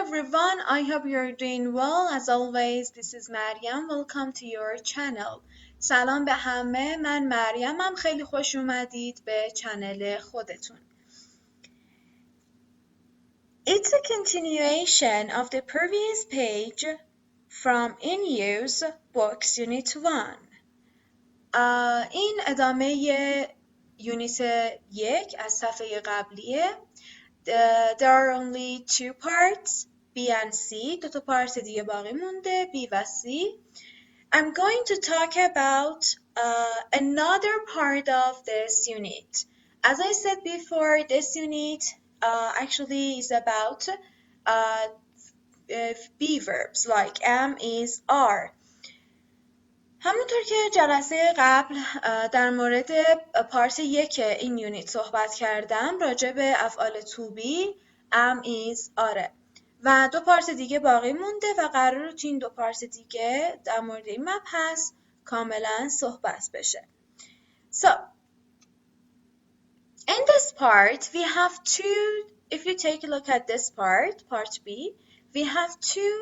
everyone, I hope you're doing well. As always, this is Maryam. Welcome to your channel. سلام به همه، من مریمم. خیلی خوش اومدید به چنل خودتون. It's a continuation of the previous page from In Use Books Unit 1. این ادامه یونیت 1 از صفحه قبلیه. There are only two parts, B and C. دو تا پارت دیگه باقی مونده، B و C. I'm going to talk about another part of this unit. As I said before, this unit actually is about be verbs like am, is, are. همونطور که جلسه قبل در مورد پارت 1 این یونیت صحبت کردم راجع به افعال to be، am، is، are و دو پارت دیگه باقی مونده و قراره تو این دو پارت دیگه در مورد این مبحث کاملا صحبت بشه. So, in this part we have two, if you take a look at this part B, we have two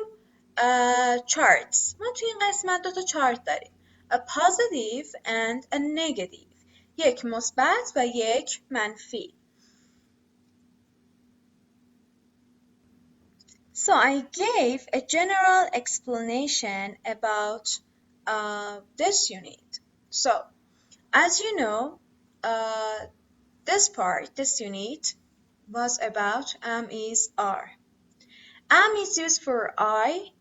charts. ما تو این قسمت دو تا چارت داریم. A positive and a negative. یک مثبت و یک منفی. So I gave a general explanation about this unit. So, as you know, this unit was about am, is, are. Am is used for I,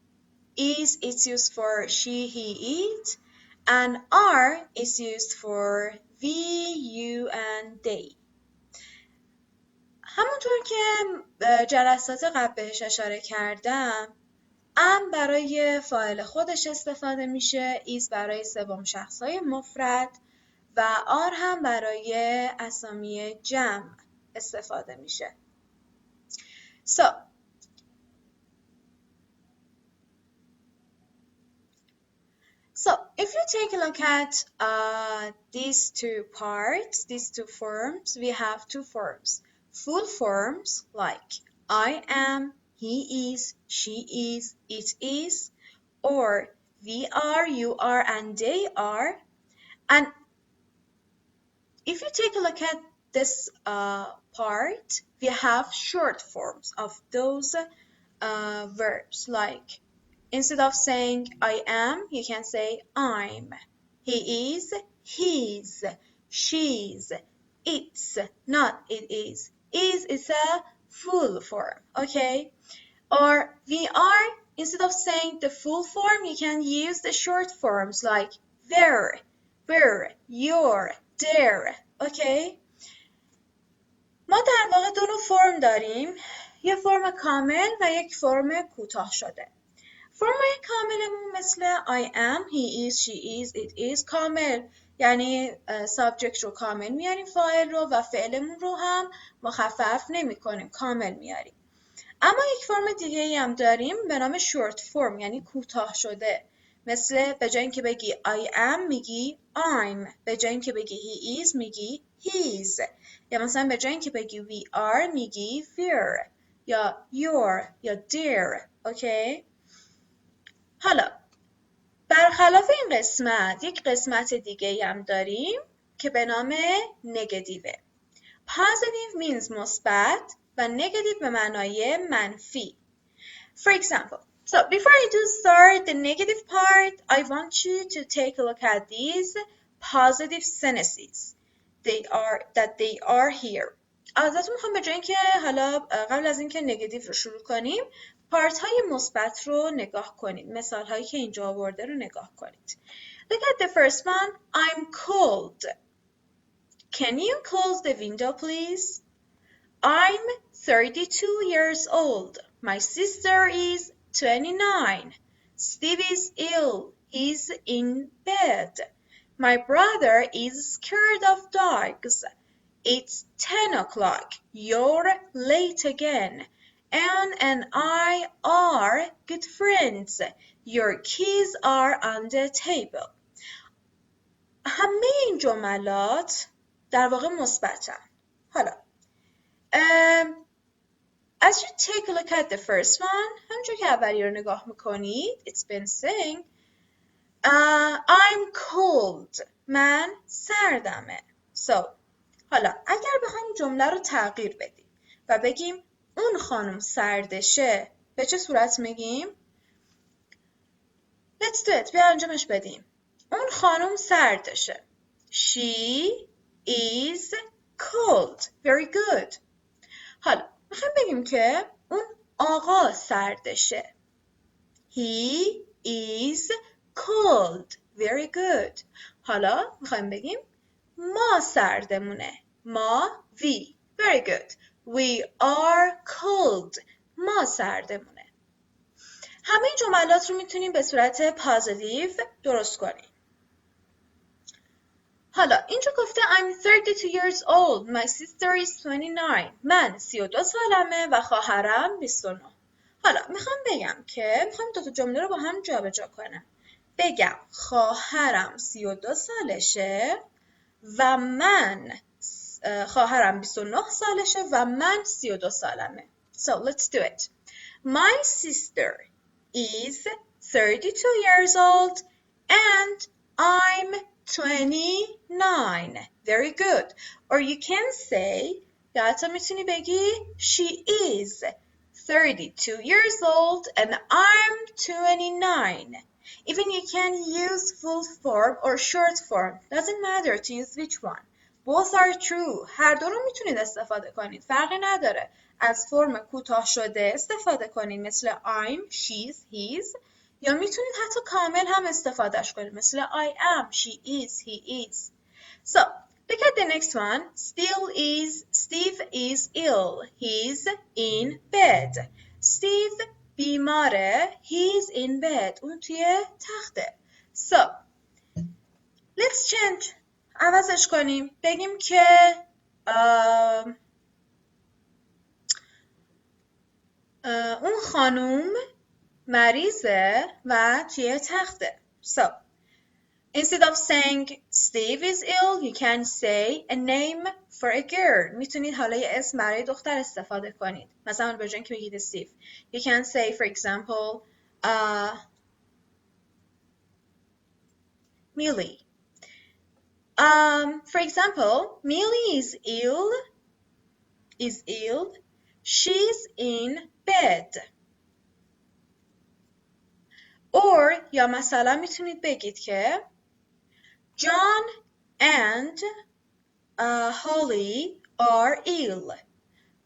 is used for she, he, it, and are is used for we, you, and they. همونطور که جلسات قبل بهش اشاره کردم، am برای فاعل خودش استفاده میشه، is برای سوم شخصهای مفرد و are هم برای اسامی جمع استفاده میشه. So if you take a look at these two parts, these two forms, we have two forms. Full forms like I am, he is, she is, it is, or we are, you are, and they are. And if you take a look at this part, we have short forms of those verbs like instead of saying I am, you can say I'm. He is, he's, she's, it's, not it is. Is a full form, okay? Or we are, instead of saying the full form, you can use the short forms like there, where, your, there, okay? ما در واقع دو نوع فرم داریم، یه فرم کامل و یک فرم کوتاه شده. فرم کاملمون مثل I am, he is, she is, it is کامل، یعنی subject رو کامل میاریم، فاعل رو و فعلمون رو هم مخفف نمی کنیم، کامل میاریم. اما یک فرم دیگه هم داریم به نام short form، یعنی کوتاه شده، مثل به جای اینکه بگی I am میگی I'm، به جای اینکه بگی he is میگی he's، یا مثلا به جای اینکه بگی we are میگی we're یا you're یا their، اوکی؟ حالا برخلاف این قسمت یک قسمت دیگه هم داریم که به نام نگتیوه. Positive means مثبت و negative به معنای منفی. For example, so before I do start the negative part, I want you to take a look at these positive sentences. They are here. ازتون میخوام به جای اینکه حالا قبل از اینکه نگاتیو رو شروع کنیم پارت های مثبت رو نگاه کنید، مثال هایی که اینجا آورده رو نگاه کنید. Look at the first one. I'm cold. Can you close the window please? I'm 32 years old. My sister is 29. Steve is ill. He's in bed. My brother is scared of dogs. It's 10 o'clock. You're late again. Anne and I are good friends. Your keys are on the table. همه این جملات در واقع مثبتن. حالا as you take a look at the first one، همونجور که اولی رو نگاه میکنید it's been saying I'm cold. من سردمه. So حالا اگر بخوایم جمله رو تغییر بدیم و بگیم اون خانم سردشه، به چه صورت میگیم؟ Let's do it. بیا انجامش بدیم. اون خانم سردشه. She is cold. Very good. حالا میخوایم بگیم که اون آقا سردشه. He is cold. Very good. حالا میخوایم بگیم ما سردمونه. ما we. Very good. We are cold. ما سردمونه. همه جملات رو میتونیم به صورت پازیتیو درست کنیم. حالا اینجا گفته I'm 32 years old. My sister is 29. من 32 سالمه و خواهرم 29. حالا میخوام بگم که میخوام دو تا جمله رو با هم جابجا کنم. بگم خواهرم 32 سالشه و من خواهرم 29 سالشه و من 32 سالمه. So let's do it. My sister is 32 years old and I'm 29. Very good. Or you can say یا حتی میتونی بگی she is 32 years old and I'm 29. Even you can use full form or short form. Doesn't matter to use which one. Both are true. هر دو رو میتونید استفاده کنید. فرقی نداره. از فرم کوتاه شده استفاده کنید مثل I'm, she's, he's. یا میتونید حتی کامل هم استفادهش کنید مثل I am, she is, he is. So, look at the next one. Steve is ill. He's in bed. Steve بیماره. He's in bed. اون توی تخته. So, let's change. عوضش کنیم. بگیم که اون خانوم مریضه و توی تخته. So, instead of saying Steve is ill, you can say a name for a girl. میتونید حالا یه اسم برای دختر استفاده کنید. مثلا به جای اینکه بگید Steve. You can say, for example, Millie. For example, Millie is ill. She's in bed. Or یا مثلا میتونید بگید که John and Holly are ill.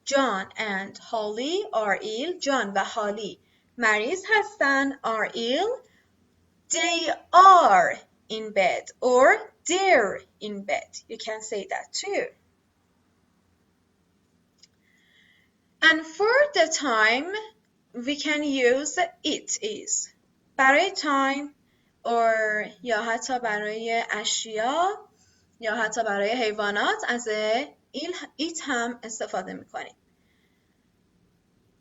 John and Holly are ill. John و هالی مریض هستن. Are ill. They are in bed or they're in bed. You can say that too. And for the time, we can use it is. برای time or یا حتی برای اشیا یا حتی برای حیوانات از it هم استفاده میکنیم.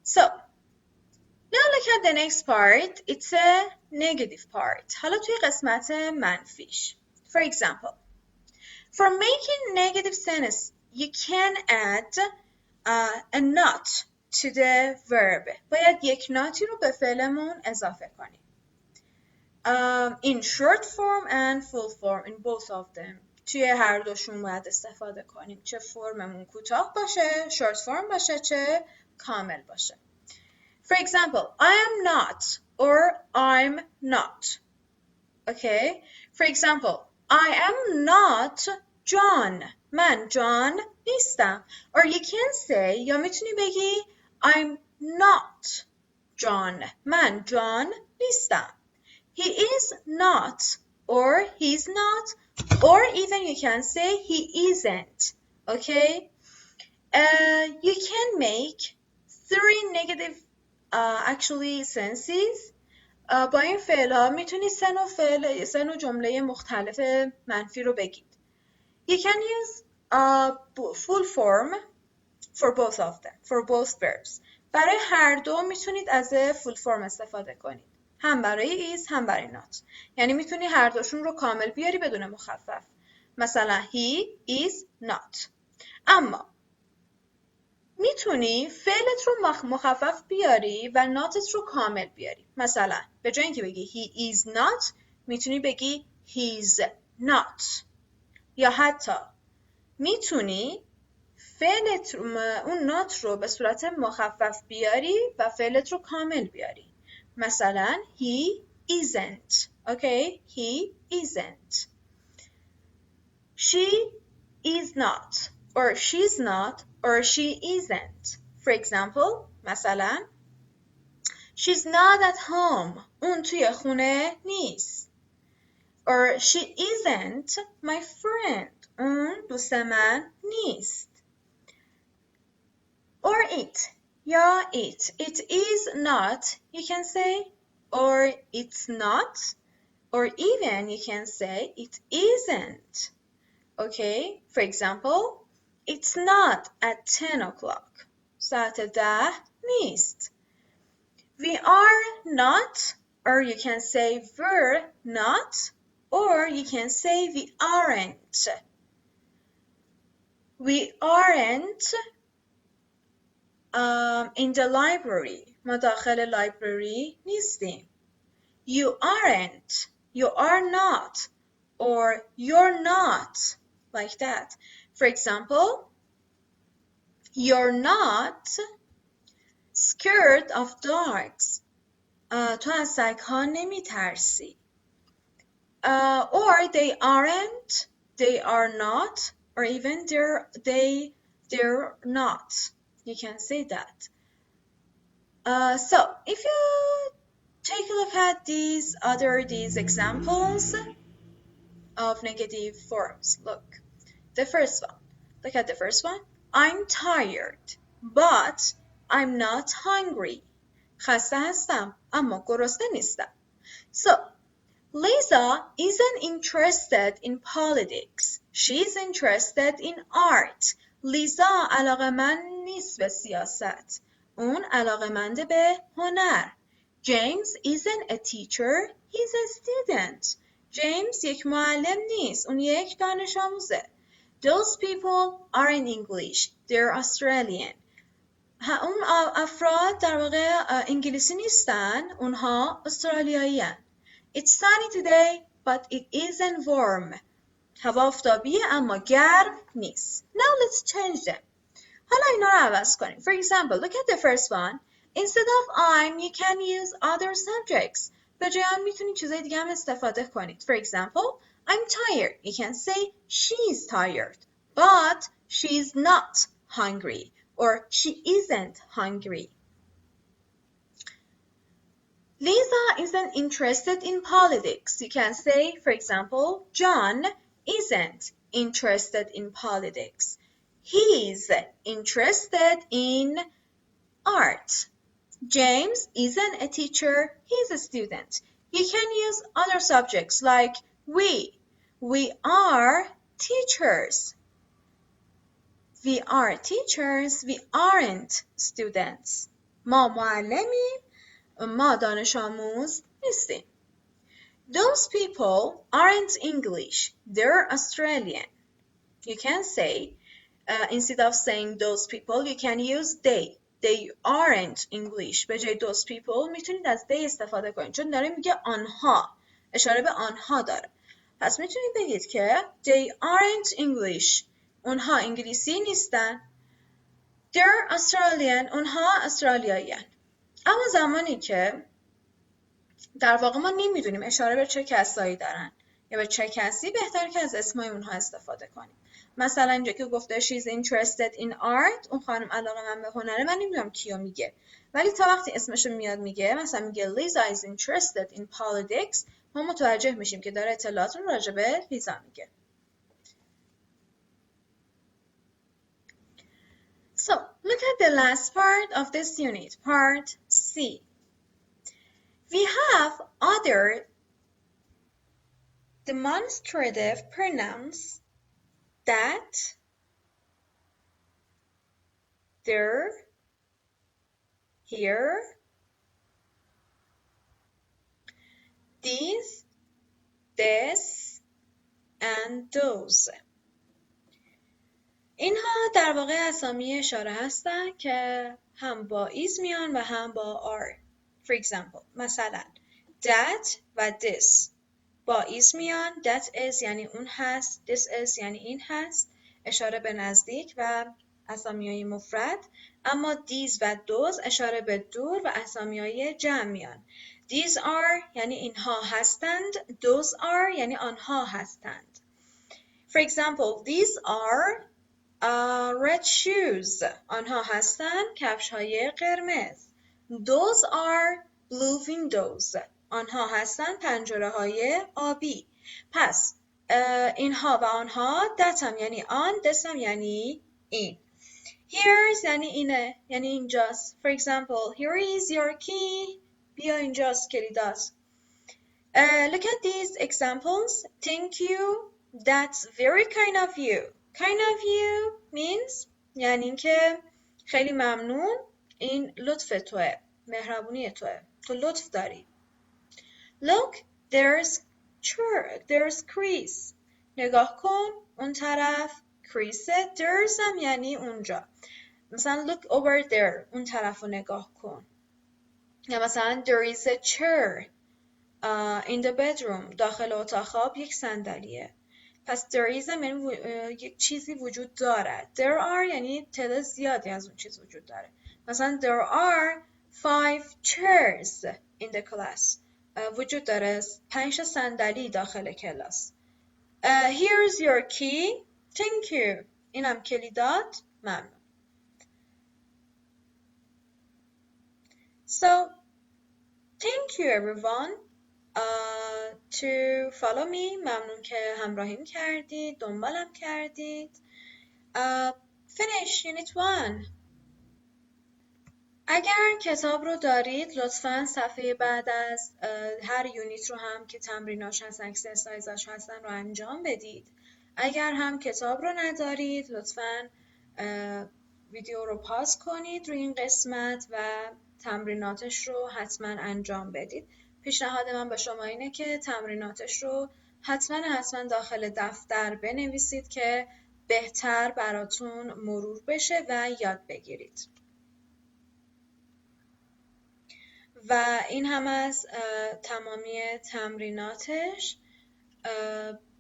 So, now look at the next part. It's a negative part. حالا توی قسمت منفیش. For example, for making negative sentence, you can add a not to the verb. باید یک ناتی رو به فعلمون اضافه کنیم. In short form and full form, in both of them. توی هر دوشون باید استفاده کنیم. چه فرممون کوتاه باشه، short form باشه، چه کامل باشه. For example, I am not or I'm not. Okay? For example, I am not John. من John نیستم. Or you can say, یا میتونی بگی I'm not John. من John نیستم. He is not or he's not or even you can say he isn't. Okay? You can make 3 negative actually sentences. با این فعل ها میتونید سه نوع جمله مختلف منفی رو بگید. You can use full form for both of them, for both verbs. برای هر دو میتونید از full form استفاده کنید. هم برای is هم برای not. یعنی میتونی هر دوشون رو کامل بیاری بدون مخفف. مثلا he is not. اما میتونی فعلت رو مخفف بیاری و ناتت رو کامل بیاری. مثلا به جای اینکه بگی he is not میتونی بگی he's not. یا حتی میتونی فعلت اون نات رو به صورت مخفف بیاری و فعلت رو کامل بیاری. مثلا he isn't. Okay? He isn't. She is not or she's not or she isn't. For example, مثلا she's not at home. اون توی خونه نیست. Or she isn't my friend. اون دوست من نیست. Or it. یا it. It is not, you can say. Or it's not. Or even you can say it isn't. Okay? For example, it's not at 10 o'clock. ساعت 10 نیست. We are not, or you can say we're not, or you can say we aren't. We aren't in the library. ما داخل library نیستیم. You aren't. You are not. Or you're not. Like that. For example, you're not scared of dogs. تو از سگ‌ها نمی‌ترسی. Or they aren't, they are not, or even they're not. You can say that. So if you take a look at these examples of negative forms. Look at the first one. I'm tired, but I'm not hungry. خسته هستم اما گرسنه نیستم. So Lisa isn't interested in politics. She's interested in art. لیزا علاقه‌مند نیست به سیاست. اون علاقه‌مند به هنر. James isn't a teacher. He's a student. James یک معلم نیست. اون یک دانش آموزه. Those people aren't English. They're Australian. اون افراد در واقع انگلیسی نیستن. اونها استرالیایی هن. It's sunny today, but it isn't warm. هوا آفتابیه اما گرم نیست. Now let's change them. حالا اینا رو عوض کنیم. For example, look at the first one. Instead of I'm, you can use other subjects. به جای آن میتونید چیزای دیگه هم استفاده کنید. For example, I'm tired. You can say she's tired, but she's not hungry, or she isn't hungry. Lisa isn't interested in politics. You can say, for example, John isn't interested in politics. He's interested in art. James isn't a teacher, he's a student. You can use other subjects like we. We are teachers. We are teachers, we aren't students. ما معلمیم، ما دانش آموز نیستیم. Those people aren't English, they're Australian. You can say, instead of saying those people, you can use they. They aren't English. به جای those people میتونید از they استفاده کنید چون داره میگه آنها. اشاره به آنها داره. پس میتونید بگید که they aren't English. اونها انگلیسی نیستن. They're Australian. اونها استرالیایی هن. اما زمانی که در واقع ما نمیدونیم اشاره به چه کسایی دارن یا به چه کسی، بهتره که از اسمای اونها استفاده کنیم. مثلا اینجا که گفته she's interested in art، اون خانم علاقه‌مند به هنره، من نمیدونم کیو میگه، ولی تا وقتی اسمشو میاد میگه، مثلا میگه Lisa is interested in politics، ما متوجه میشیم که داره اطلاعات رو راجع به لیزا میگه. So look at the last part of this unit, part C. We have other demonstrative pronouns that, there, here, these, this, and those. اینها در واقع اسامی اشاره هستن که هم با is میان و هم با are. For example مثلا that و this با is میان. that is یعنی اون هست. this is یعنی این هست، اشاره به نزدیک و اسامیای مفرد. اما these و those اشاره به دور و اسامیای جمع میان. these are یعنی اینها هستند. those are یعنی آنها هستند. For example these are red shoes. آنها هستند کفش های قرمز. Those are blue windows. آنها هستند پنجره های آبی. پس اینها و آنها. that هم یعنی آن. this هم یعنی این. Here's یعنی اینه، یعنی اینجاست. For example here is your key. بیا اینجاست کلیدات. Look at these examples. Thank you. That's very kind of you. Kind of you means یعنی اینکه خیلی ممنون، این لطف توه، مهربونی توه، تو لطف داری. Look, there's Chris. نگاه کن اون طرف کریسه. There's هم یعنی اونجا. مثلا look over there. اون طرف رو نگاه کن. یا مثلا there is a chair in the bedroom. داخل اتاق خواب یک صندلیه. پس there is یعنی یک چیزی وجود دارد. There are یعنی تعداد زیادی از اون چیز وجود داره. مثلا there are 5 chairs in the class. وجود داره 5 صندلی داخل کلاس. Here's your key. Thank you. اینم کلیدات. ممنون. So thank you everyone to follow me. ممنون که همراهیم کردید، دنبالم کردید. Finish Unit 1. اگر کتاب رو دارید لطفاً صفحه بعد از هر یونیت رو هم که تمریناش هست، اکسرسایزاش هستن رو انجام بدید. اگر هم کتاب رو ندارید لطفاً ویدیو رو پاز کنید روی این قسمت و تمریناتش رو حتما انجام بدید. پیشنهاد من به شما اینه که تمریناتش رو حتما داخل دفتر بنویسید که بهتر براتون مرور بشه و یاد بگیرید. و این هم از تمامی تمریناتش.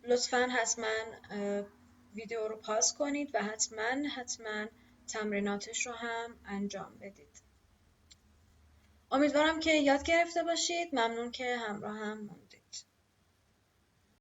لطفاً حتما ویدیو رو پاز کنید و حتما تمریناتش رو هم انجام بدید. امیدوارم که یاد گرفته باشید. ممنون که همراه هم